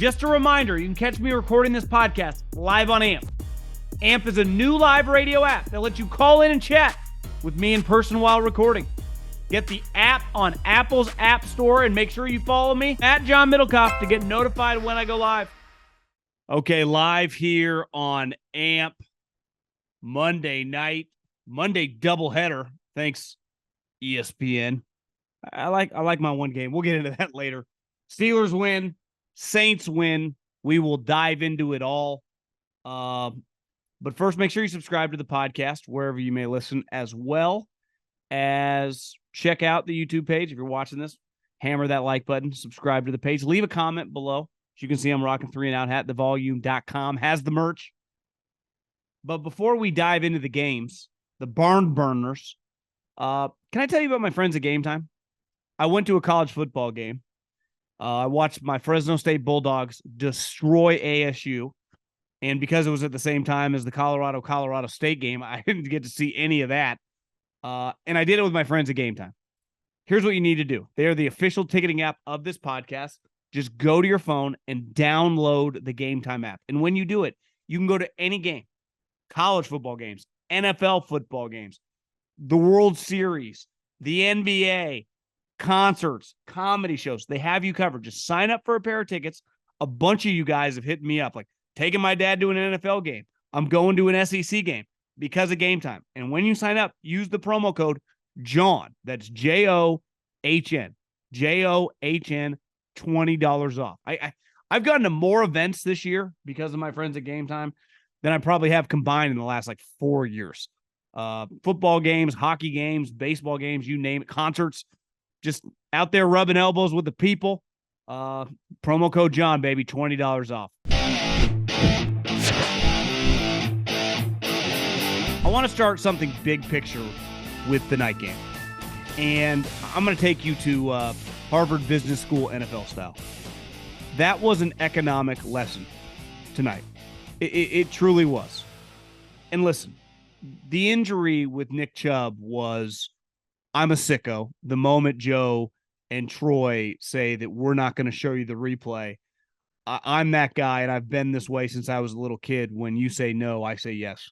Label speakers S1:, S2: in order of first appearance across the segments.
S1: Just a reminder, you can catch me recording this podcast live on AMP. AMP is a new live radio app that lets you call in and chat with me in person while recording. Get the app on Apple's App Store and make sure you follow me at John Middlekauff to get notified when I go live. Okay, live here on AMP Monday night, Monday doubleheader. Thanks, ESPN. I like my one game. We'll get into that later. Steelers win, Saints win. We will dive into it all. But first, make sure you subscribe to the podcast wherever you may listen, as well as check out the YouTube page. If you're watching this, hammer that like button, subscribe to the page, leave a comment below. As you can see, I'm rocking 3 and Out hat. TheVolume.com has the merch. But before we dive into the games, the barn burners, can I tell you about my friends at Gametime? I went to a college football game. I watched my Fresno State Bulldogs destroy ASU. And because it was at the same time as the Colorado State game, I didn't get to see any of that. And I did it with my friends at Gametime. Here's what you need to do. They are the official ticketing app of this podcast. Just go to your phone and download the Gametime app. And when you do it, you can go to any game. College football games, NFL football games, the World Series, the NBA, concerts, comedy shows. They have you covered. Just sign up for a pair of tickets. A bunch of you guys have hit me up like, taking my dad to an NFL game. I'm going to an SEC game because of Gametime. And when you sign up, use the promo code JOHN. That's JOHN. JOHN, $20 off. I've gotten to more events this year because of my friends at Gametime than I probably have combined in the last 4 years. Football games, hockey games, baseball games, you name it, concerts, just out there rubbing elbows with the people. Promo code John, baby, $20 off. I want to start something big picture with the night game. And I'm going to take you to Harvard Business School NFL style. That was an economic lesson tonight. It truly was. And listen, the injury with Nick Chubb was, I'm a sicko. The moment Joe and Troy say that we're not going to show you the replay, I'm that guy, and I've been this way since I was a little kid. When you say no, I say yes.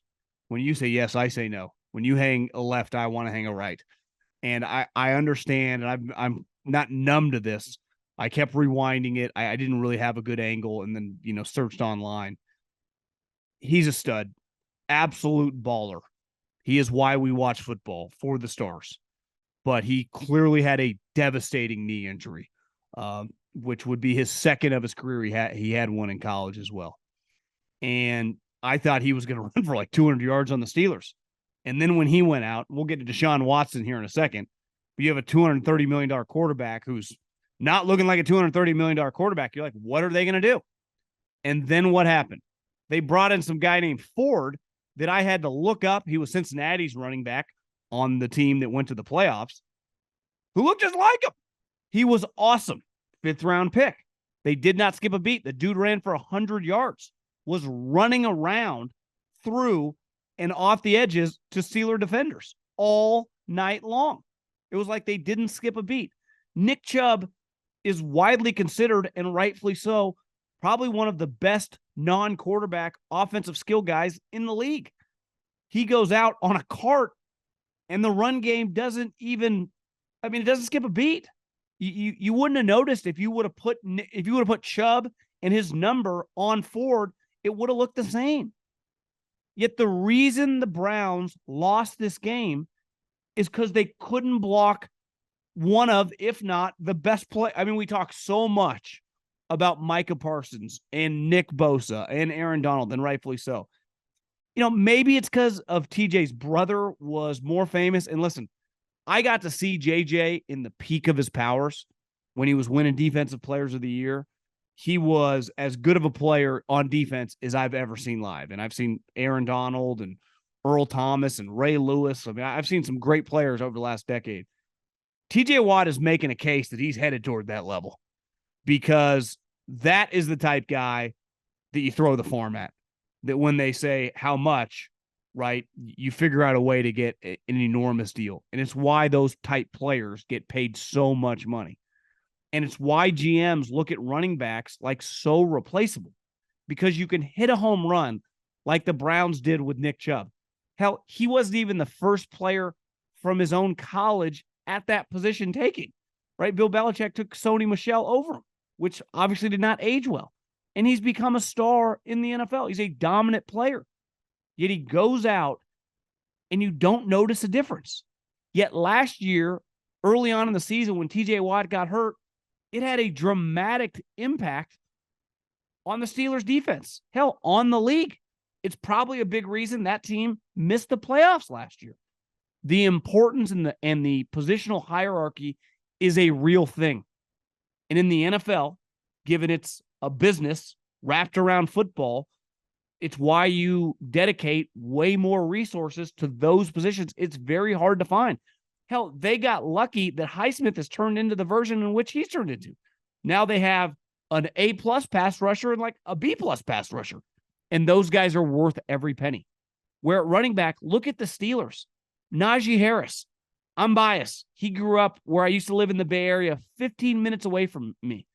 S1: When you say yes, I say no. When you hang a left, I want to hang a right. And I understand, and I'm not numb to this. I kept rewinding it. I didn't really have a good angle, and then, searched online. He's a stud. Absolute baller. He is why we watch football, for the stars. But he clearly had a devastating knee injury, which would be his second of his career. He had one in college as well. And I thought he was going to run for 200 yards on the Steelers. And then when he went out, we'll get to Deshaun Watson here in a second, but you have a $230 million quarterback who's not looking like a $230 million quarterback. You're like, what are they going to do? And then what happened? They brought in some guy named Ford that I had to look up. He was Cincinnati's running back on the team that went to the playoffs, who looked just like him. He was awesome. 5th round pick. They did not skip a beat. The dude ran for 100 yards, was running around through and off the edges to Steeler defenders all night long. It was like they didn't skip a beat. Nick Chubb is widely considered, and rightfully so, probably one of the best non-quarterback offensive skill guys in the league. He goes out on a cart, and the run game doesn't skip a beat. You wouldn't have noticed if you would have put Chubb and his number on Ford, it would have looked the same. Yet the reason the Browns lost this game is because they couldn't block one of, if not the best play. We talk so much about Micah Parsons and Nick Bosa and Aaron Donald, and rightfully so. Maybe it's because of TJ's brother was more famous. And listen, I got to see JJ in the peak of his powers when he was winning Defensive Players of the Year. He was as good of a player on defense as I've ever seen live. And I've seen Aaron Donald and Earl Thomas and Ray Lewis. I've seen some great players over the last decade. TJ Watt is making a case that he's headed toward that level, because that is the type guy that you throw the farm at, that when they say how much, right, you figure out a way to get an enormous deal. And it's why those type players get paid so much money. And it's why GMs look at running backs like so replaceable, because you can hit a home run like the Browns did with Nick Chubb. Hell, he wasn't even the first player from his own college at that position taking, right? Bill Belichick took Sony Michel over him, which obviously did not age well. And he's become a star in the NFL. He's a dominant player. Yet he goes out and you don't notice a difference. Yet last year, early on in the season, when TJ Watt got hurt, it had a dramatic impact on the Steelers defense. Hell, on the league. It's probably a big reason that team missed the playoffs last year. The importance and the positional hierarchy is a real thing. And in the NFL, given it's a business wrapped around football, it's why you dedicate way more resources to those positions. It's very hard to find. Hell, they got lucky that Highsmith has turned into the version in which he's turned into. Now they have an A-plus pass rusher and like a B-plus pass rusher. And those guys are worth every penny. Where at running back, look at the Steelers. Najee Harris. I'm biased. He grew up where I used to live in the Bay Area, 15 minutes away from me.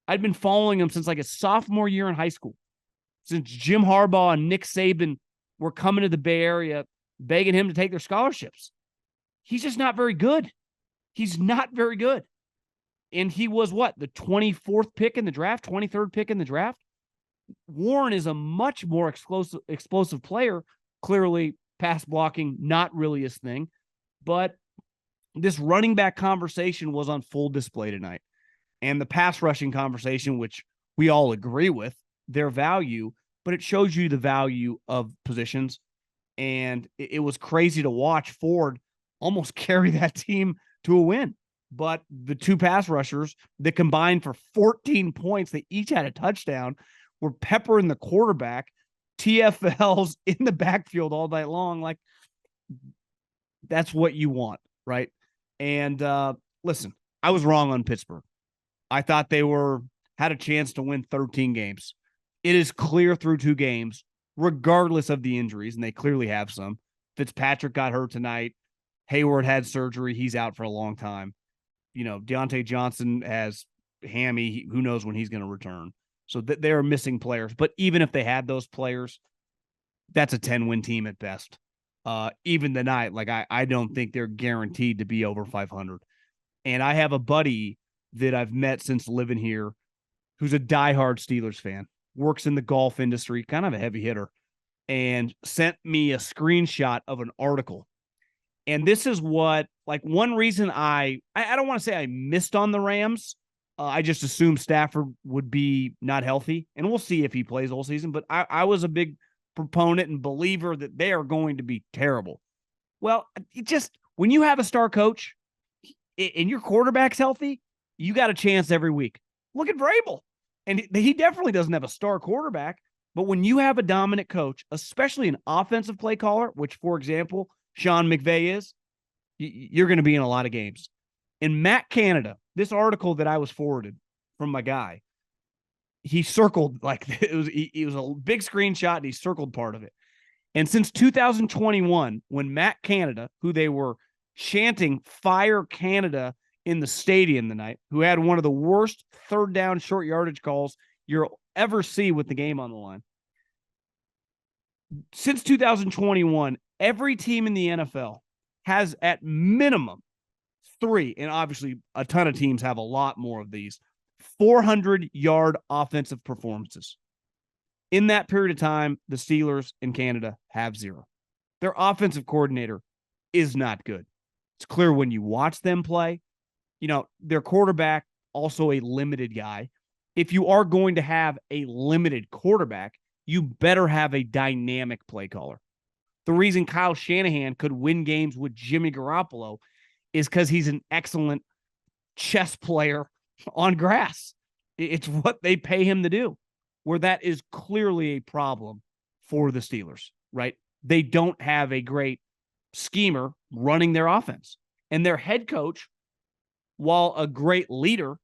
S1: I'd been following him since like his sophomore year in high school. Since Jim Harbaugh and Nick Saban were coming to the Bay Area, begging him to take their scholarships. He's just not very good. He's not very good. And he was what? The 24th pick in the draft, 23rd pick in the draft? Warren is a much more explosive player. Clearly, pass blocking, not really his thing. But this running back conversation was on full display tonight. And the pass rushing conversation, which we all agree with, their value, but it shows you the value of positions. And it was crazy to watch Ford almost carry that team to a win. But the two pass rushers that combined for 14 points, they each had a touchdown, were peppering the quarterback, TFLs in the backfield all night long. Like, that's what you want, right? And listen, I was wrong on Pittsburgh. I thought they had a chance to win 13 games. It is clear through 2 games, regardless of the injuries, and they clearly have some. Fitzpatrick got hurt tonight. Hayward had surgery. He's out for a long time. Deontay Johnson has hammy. Who knows when he's going to return. So they're missing players. But even if they had those players, that's a 10-win team at best. Even tonight, like I don't think they're guaranteed to be over 500. And I have a buddy that I've met since living here who's a diehard Steelers fan, works in the golf industry, kind of a heavy hitter, and sent me a screenshot of an article. And this is what, like, one reason I don't want to say I missed on the Rams. I just assumed Stafford would be not healthy, and we'll see if he plays all season. But I was a big proponent and believer that they are going to be terrible. Well, when you have a star coach and your quarterback's healthy, you got a chance every week. Look at Vrabel. And he definitely doesn't have a star quarterback. But when you have a dominant coach, especially an offensive play caller, which, for example, Sean McVay is, you're going to be in a lot of games. In Matt Canada, this article that I was forwarded from my guy, he circled, like, it was a big screenshot, and he circled part of it. And since 2021, when Matt Canada, who they were chanting "Fire Canada" in the stadium tonight, who had one of the worst third down short yardage calls you'll ever see with the game on the line. Since 2021, every team in the NFL has at minimum 3, and obviously a ton of teams have a lot more of these, 400-yard offensive performances. In that period of time, the Steelers in Canada have 0. Their offensive coordinator is not good. It's clear when you watch them play. Their quarterback, also a limited guy. If you are going to have a limited quarterback, you better have a dynamic play caller. The reason Kyle Shanahan could win games with Jimmy Garoppolo is because he's an excellent chess player on grass. It's what they pay him to do, where that is clearly a problem for the Steelers, right? They don't have a great schemer running their offense. And their head coach, while a great leader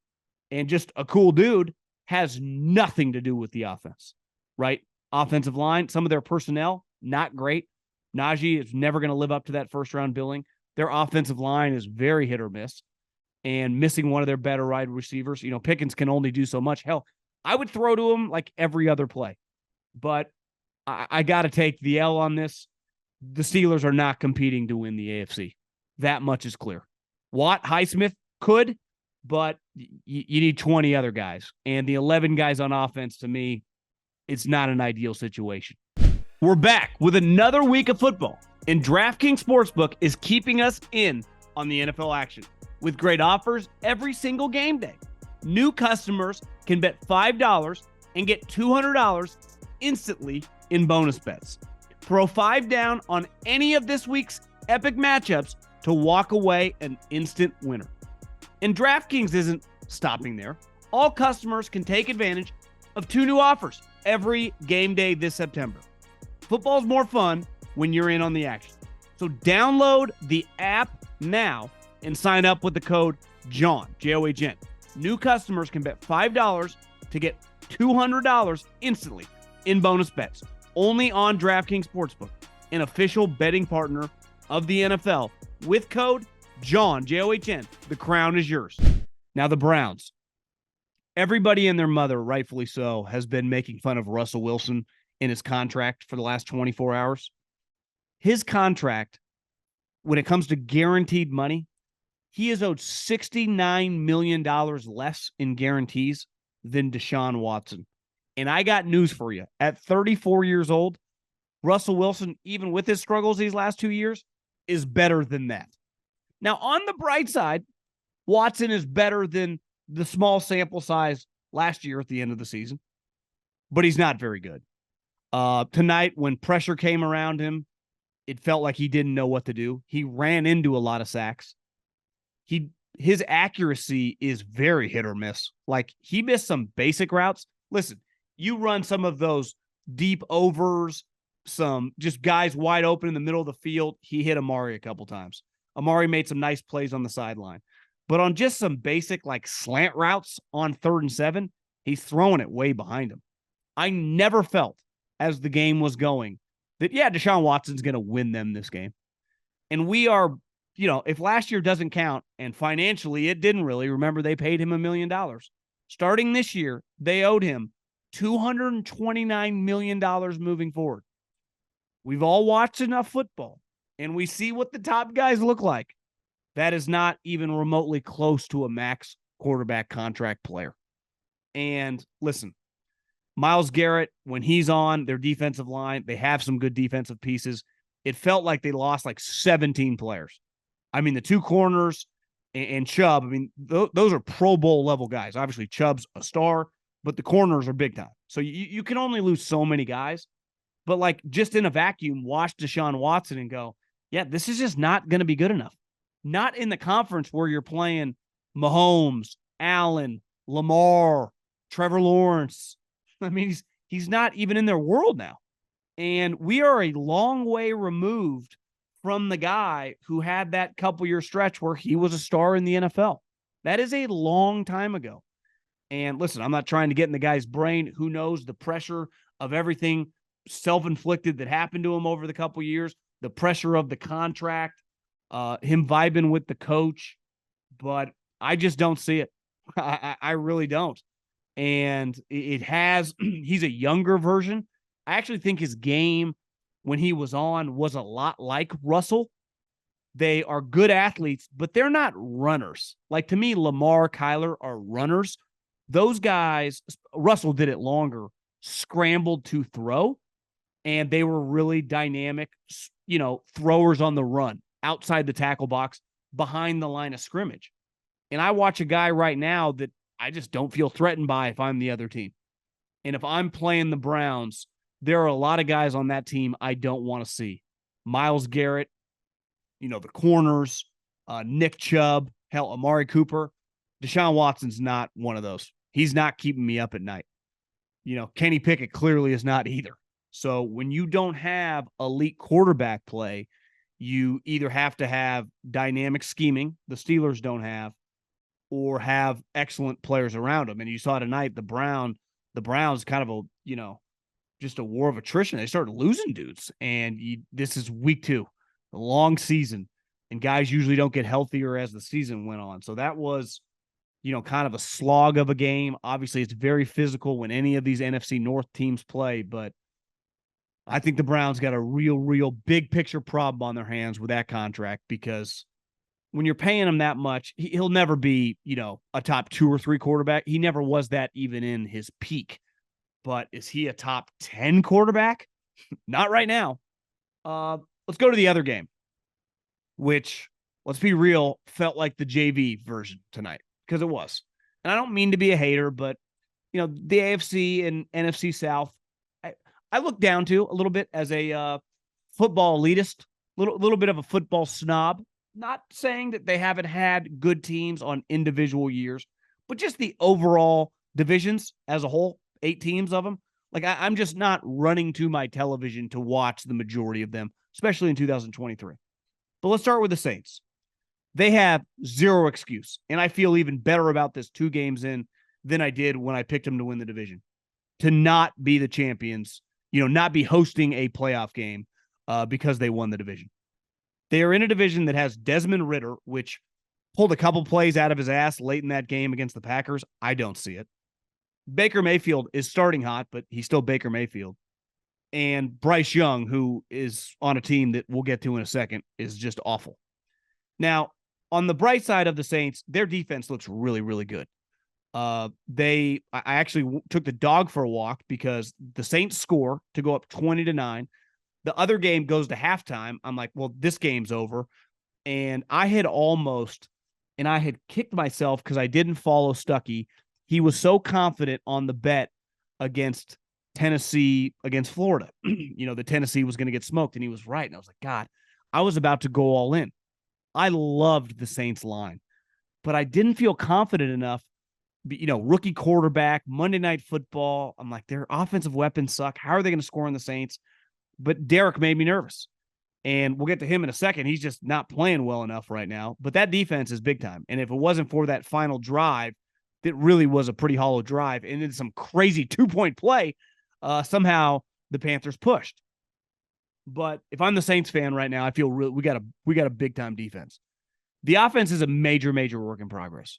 S1: and just a cool dude, has nothing to do with the offense, right? Offensive line, some of their personnel, not great. Najee is never going to live up to that first-round billing. Their offensive line is very hit or miss. and missing one of their better wide receivers. Pickens can only do so much. Hell, I would throw to him like every other play. But I got to take the L on this. The Steelers are not competing to win the AFC. That much is clear. Watt, Highsmith could, but you need 20 other guys. And the 11 guys on offense, to me, it's not an ideal situation. We're back with another week of football, and DraftKings Sportsbook is keeping us in on the NFL action with great offers every single game day. New customers can bet $5 and get $200 instantly in bonus bets. Throw 5 down on any of this week's epic matchups to walk away an instant winner. And DraftKings isn't stopping there. All customers can take advantage of 2 new offers every game day this September. Football's more fun when you're in on the action. So download the app now and sign up with the code JOHN, J-O-H-N. New customers can bet $5 to get $200 instantly in bonus bets. Only on DraftKings Sportsbook, an official betting partner of the NFL. With code JOHN, J-O-H-N, the crown is yours. Now the Browns. Everybody and their mother, rightfully so, has been making fun of Russell Wilson in his contract for the last 24 hours. His contract, when it comes to guaranteed money, he is owed $69 million less in guarantees than Deshaun Watson. And I got news for you. At 34 years old, Russell Wilson, even with his struggles these last 2 years, is better than that. Now, on the bright side, Watson is better than the small sample size last year at the end of the season, but he's not very good. Tonight, when pressure came around him, it felt like he didn't know what to do. He ran into a lot of sacks. His accuracy is very hit or miss. Like, he missed some basic routes. Listen, you run some of those deep overs, some just guys wide open in the middle of the field. He hit Amari a couple times. Amari made some nice plays on the sideline. But on just some basic, like, slant routes on 3rd and 7, he's throwing it way behind him. I never felt, as the game was going, that, Deshaun Watson's going to win them this game. And we are, if last year doesn't count, and financially it didn't really, remember they paid him $1 million. Starting this year, they owed him $229 million moving forward. We've all watched enough football, and we see what the top guys look like. That is not even remotely close to a max quarterback contract player. And listen, Myles Garrett, when he's on their defensive line, they have some good defensive pieces. It felt like they lost like 17 players. I mean, the 2 corners and Chubb, those are Pro Bowl level guys. Obviously, Chubb's a star, but the corners are big time. So you can only lose so many guys. But like, just in a vacuum, watch Deshaun Watson and go, this is just not going to be good enough. Not in the conference where you're playing Mahomes, Allen, Lamar, Trevor Lawrence. He's not even in their world now. And we are a long way removed from the guy who had that couple-year stretch where he was a star in the NFL. That is a long time ago. And listen, I'm not trying to get in the guy's brain. Who knows the pressure of everything self-inflicted that happened to him over the couple years, the pressure of the contract, him vibing with the coach. But I just don't see it. I really don't. And he's a younger version. I actually think his game when he was on was a lot like Russell. They are good athletes, but they're not runners. Like, to me, Lamar, Kyler are runners. Those guys, Russell did it longer, scrambled to throw, and they were really dynamic, throwers on the run, outside the tackle box, behind the line of scrimmage. And I watch a guy right now that I just don't feel threatened by if I'm the other team. And if I'm playing the Browns, there are a lot of guys on that team I don't want to see. Myles Garrett, the corners, Nick Chubb, hell, Amari Cooper. Deshaun Watson's not one of those. He's not keeping me up at night. Kenny Pickett clearly is not either. So when you don't have elite quarterback play, you either have to have dynamic scheming, the Steelers don't have, or have excellent players around them. And you saw tonight the Browns kind of just a war of attrition. They started losing dudes. And this is week 2, a long season. And guys usually don't get healthier as the season went on. So that was, kind of a slog of a game. Obviously, it's very physical when any of these NFC North teams play, but I think the Browns got a real big picture problem on their hands with that contract, because when you're paying him that much, he'll never be, a top 2 or 3 quarterback. He never was that even in his peak. But is he a top 10 quarterback? Not right now. Let's go to the other game, which, let's be real, felt like the JV version tonight, because it was. And I don't mean to be a hater, but, the AFC and NFC South, I look down to a little bit as a football elitist, little bit of a football snob. Not saying that they haven't had good teams on individual years, but just the overall divisions as a whole, 8 teams of them. Like, I'm just not running to my television to watch the majority of them, especially in 2023. But let's start with the Saints. They have zero excuse, and I feel even better about this 2 games in than I did when I picked them to win the division. To not be the champions, not be hosting a playoff game because they won the division. They are in a division that has Desmond Ridder, which pulled a couple plays out of his ass late in that game against the Packers. I don't see it. Baker Mayfield is starting hot, but he's still Baker Mayfield. And Bryce Young, who is on a team that we'll get to in a second, is just awful. Now, on the bright side of the Saints, their defense looks really good. I actually took the dog for a walk because the Saints score to go up 20-9. The other game goes to halftime. I'm like, well, this game's over. And I had kicked myself because I didn't follow Stuckey. He was so confident on the bet against Tennessee, against Florida. The Tennessee was going to get smoked, and he was right. And I was like, God, I was about to go all in. I loved the Saints line, but I didn't feel confident enough. Rookie quarterback, Monday Night Football. I'm like, their offensive weapons suck. How are they going to score on the Saints? But Derek made me nervous. And we'll get to him in a second. He's just not playing well enough right now. But that defense is big time. And if it wasn't for that final drive, that really was a pretty hollow drive, and then some crazy 2-point play, somehow the Panthers pushed. But if I'm the Saints fan right now, I feel we got a big time defense. The offense is a major work in progress.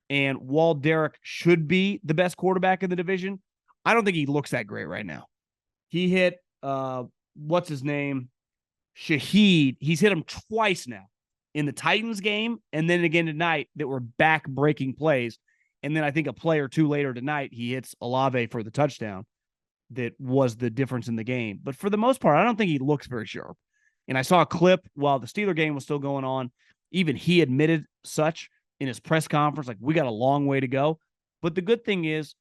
S1: And while Derek should be the best quarterback in the division, I don't think he looks that great right now. He hit what's his name? Shaheed. He's hit him twice now in the Titans game, and then again tonight that were back-breaking plays. And then I think a play or two later tonight, he hits Olave for the touchdown that was the difference in the game. But for the most part, I don't think he looks very sharp. And I saw a clip while the Steeler game was still going on. Even he admitted such in his press conference, like, we got a long way to go. But the good thing is,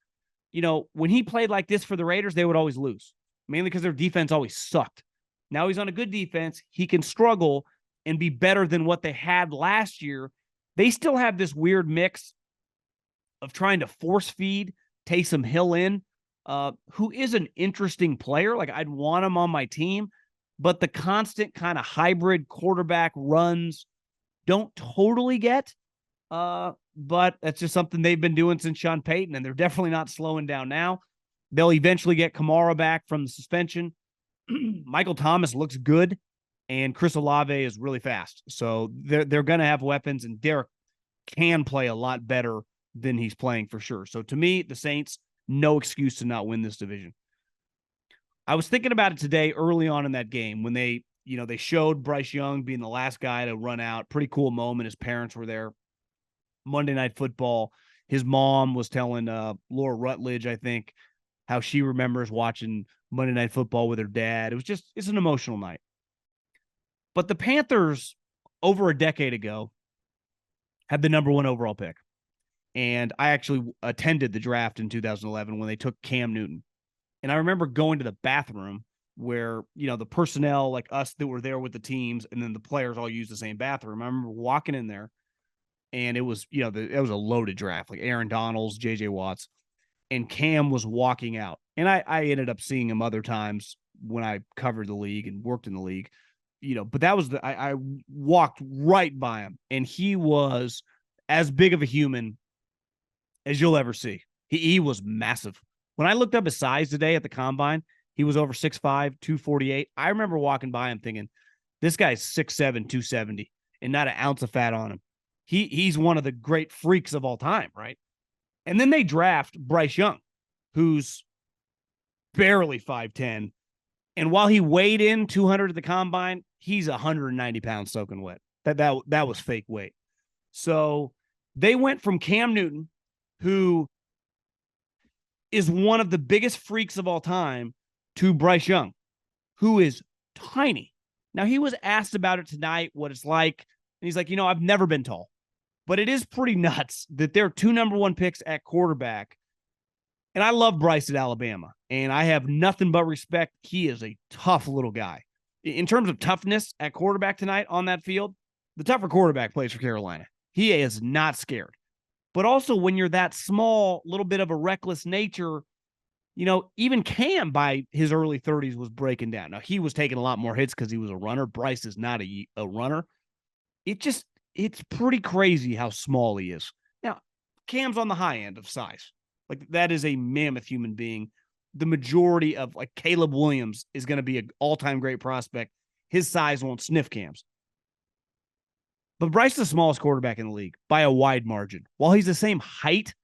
S1: when he played like this for the Raiders, they would always lose, mainly because their defense always sucked. Now he's on a good defense. He can struggle and be better than what they had last year. They still have this weird mix of trying to force feed Taysom Hill in, who is an interesting player. Like, I'd want him on my team, but the constant kind of hybrid quarterback runs don't totally get. But that's just something they've been doing since Sean Payton, and they're definitely not slowing down now. They'll eventually get Kamara back from the suspension. Michael Thomas looks good, and Chris Olave is really fast. So they're going to have weapons, and Derek can play a lot better than he's playing for sure. So to me, the Saints, no excuse to not win this division. I was thinking about it today early on in that game when they showed Bryce Young being the last guy to run out. Pretty cool moment. His parents were there. Monday Night Football. His mom was telling Laura Rutledge, I think, how she remembers watching Monday Night Football with her dad. It's an emotional night. But the Panthers, over a decade ago, had the number 1 overall pick. And I actually attended the draft in 2011 when they took Cam Newton. And I remember going to the bathroom where, the personnel like us that were there with the teams and then the players all used the same bathroom. I remember walking in there, and it was, it was a loaded draft, like Aaron Donalds, J.J. Watts, and Cam was walking out. And I ended up seeing him other times when I covered the league and worked in the league, but that was I walked right by him, and he was as big of a human as you'll ever see. He was massive. When I looked up his size today at the combine, he was over 6'5", 248. I remember walking by him thinking, this guy's 6'7", 270. and not an ounce of fat on him. He's one of the great freaks of all time, right? And then they draft Bryce Young, who's barely 5'10". And while he weighed in 200 at the combine, he's 190 pounds soaking wet. That was fake weight. So they went from Cam Newton, who is one of the biggest freaks of all time, to Bryce Young, who is tiny. Now, he was asked about it tonight, what it's like. And he's like, I've never been tall. But it is pretty nuts that they're 2 number 1 picks at quarterback. And I love Bryce at Alabama, and I have nothing but respect. He is a tough little guy. In terms of toughness at quarterback tonight on that field, the tougher quarterback plays for Carolina. He is not scared. But also when you're that small, little bit of a reckless nature, even Cam by his early 30s was breaking down. Now, he was taking a lot more hits because he was a runner. Bryce is not a runner. It's pretty crazy how small he is. Now, Cam's on the high end of size. Like, that is a mammoth human being. The majority of, like, Caleb Williams is going to be an all-time great prospect. His size won't sniff Cam's. But Bryce is the smallest quarterback in the league by a wide margin. While he's the same height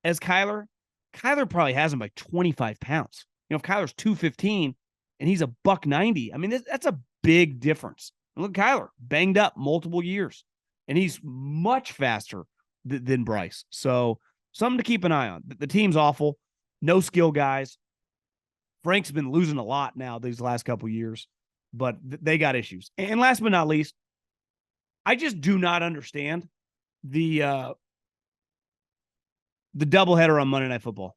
S1: as Kyler probably has him by 25 pounds. If Kyler's 215 and he's a $190, I mean, that's a big difference. And look, Kyler, banged up multiple years, and he's much faster than Bryce. So, something to keep an eye on. The team's awful. No skill guys. Frank's been losing a lot now these last couple years, but they got issues. And last but not least, I just do not understand the doubleheader on Monday Night Football.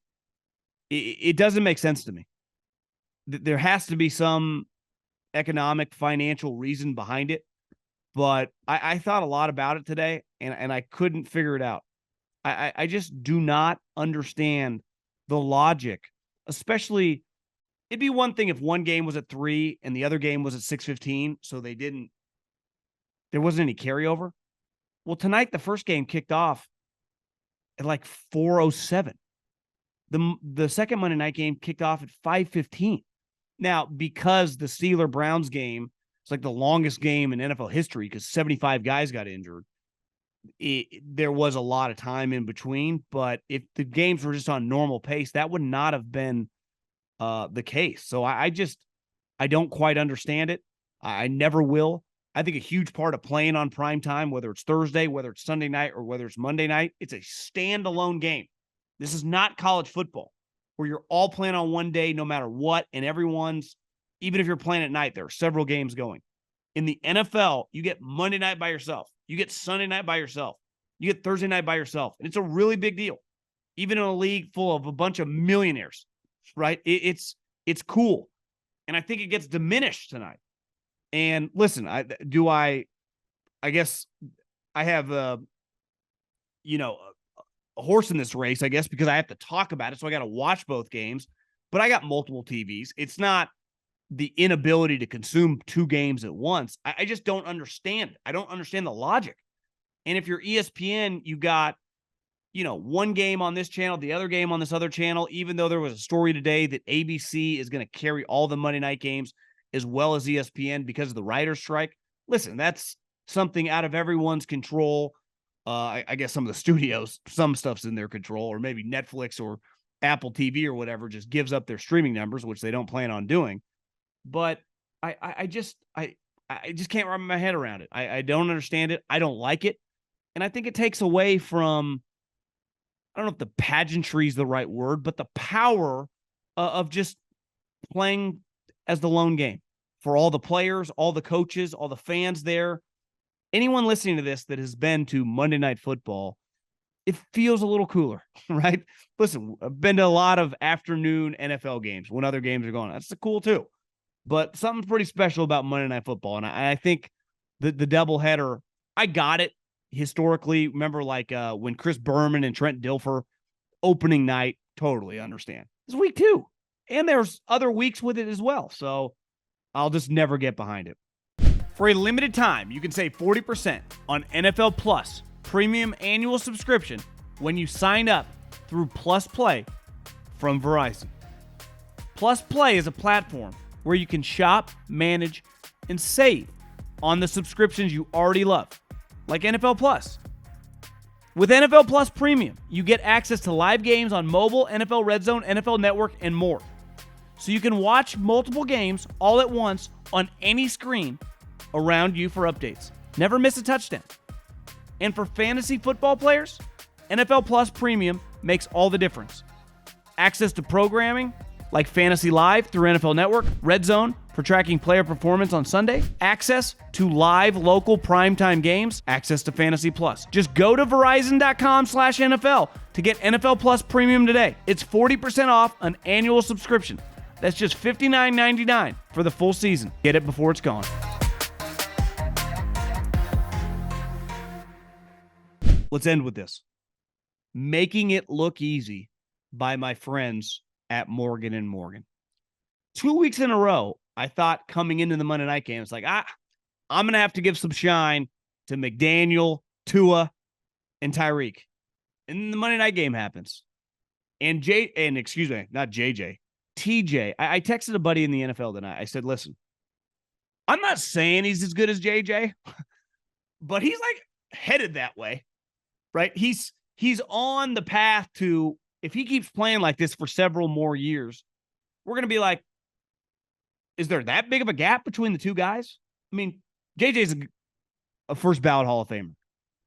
S1: It doesn't make sense to me. There has to be some economic, financial reason behind it, but I thought a lot about it today, and I couldn't figure it out. I just do not understand the logic, especially it'd be one thing if one game was at 3 and the other game was at 6:15. So there wasn't any carryover. Well, tonight, the first game kicked off at like 4:07. The second Monday night game kicked off at 5:15. Now, because the Steelers-Browns game is like the longest game in NFL history because 75 guys got injured, there was a lot of time in between, but if the games were just on normal pace, that would not have been the case. So I don't quite understand it. I never will. I think a huge part of playing on prime time, whether it's Thursday, whether it's Sunday night, or whether it's Monday night, it's a standalone game. This is not college football where you're all playing on one day no matter what, and even if you're playing at night, there are several games going. In the NFL, you get Monday night by yourself. You get Sunday night by yourself. You get Thursday night by yourself. And it's a really big deal, even in a league full of a bunch of millionaires, right? It's cool. And I think it gets diminished tonight. And listen, I guess I have, a horse in this race, I guess, because I have to talk about it. So I got to watch both games, but I got multiple TVs. It's not the inability to consume 2 games at once. I just don't understand. I don't understand the logic. And if you're ESPN, you got, one game on this channel, the other game on this other channel, even though there was a story today that ABC is going to carry all the Monday night games as well as ESPN because of the writer's strike. Listen, that's something out of everyone's control. I guess some of the studios, some stuff's in their control, or maybe Netflix or Apple TV or whatever just gives up their streaming numbers, which they don't plan on doing. But I just can't wrap my head around it. I don't understand it. I don't like it. And I think it takes away from, I don't know if the pageantry is the right word, but the power of just playing as the lone game for all the players, all the coaches, all the fans there. Anyone listening to this that has been to Monday Night Football, it feels a little cooler, right? Listen, I've been to a lot of afternoon NFL games when other games are going on. That's cool too. But something's pretty special about Monday Night Football. And I think the doubleheader, I got it historically. Remember, like when Chris Berman and Trent Dilfer opening night, totally understand. It's week 2. And there's other weeks with it as well. So I'll just never get behind it. For a limited time, you can save 40% on NFL Plus premium annual subscription when you sign up through Plus Play from Verizon. Plus Play is a platform where you can shop, manage, and save on the subscriptions you already love, like NFL Plus. With NFL Plus Premium, you get access to live games on mobile, NFL Red Zone, NFL Network, and more. So you can watch multiple games all at once on any screen around you for updates. Never miss a touchdown. And for fantasy football players, NFL Plus Premium makes all the difference. Access to programming like Fantasy Live through NFL Network, Red Zone for tracking player performance on Sunday, access to live local primetime games, access to Fantasy Plus. Just go to Verizon.com/NFL to get NFL Plus Premium today. It's 40% off an annual subscription. That's just $59.99 for the full season. Get it before it's gone. Let's end with this. Making it look easy by my friends at Morgan & Morgan. 2 weeks in a row, I thought coming into the Monday night game, it's like, I'm going to have to give some shine to McDaniel, Tua, and Tyreek. And then the Monday night game happens. And TJ. I texted a buddy in the NFL tonight. I said, listen, I'm not saying he's as good as JJ, but he's like headed that way, right? He's on the path to, if he keeps playing like this for several more years, we're going to be like, is there that big of a gap between the two guys? I mean, JJ's a first ballot Hall of Famer.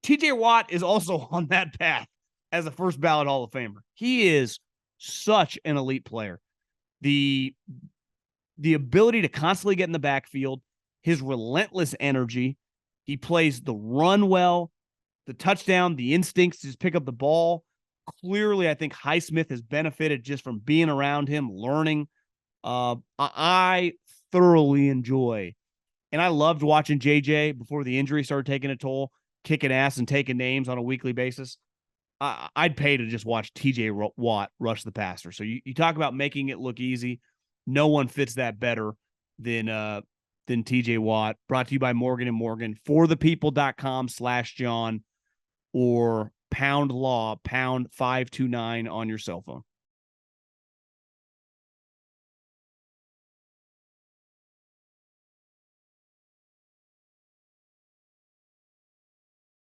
S1: TJ Watt is also on that path as a first ballot Hall of Famer. He is such an elite player. The ability to constantly get in the backfield, his relentless energy. He plays the run well, the touchdown, the instincts to just pick up the ball. Clearly, I think Highsmith has benefited just from being around him, learning. I thoroughly enjoy, and I loved watching JJ before the injury started taking a toll, kicking ass and taking names on a weekly basis. I'd pay to just watch TJ Watt rush the passer. So you talk about making it look easy. No one fits that better than TJ Watt. Brought to you by Morgan & Morgan, forthepeople.com/John, or pound 529 on your cell phone.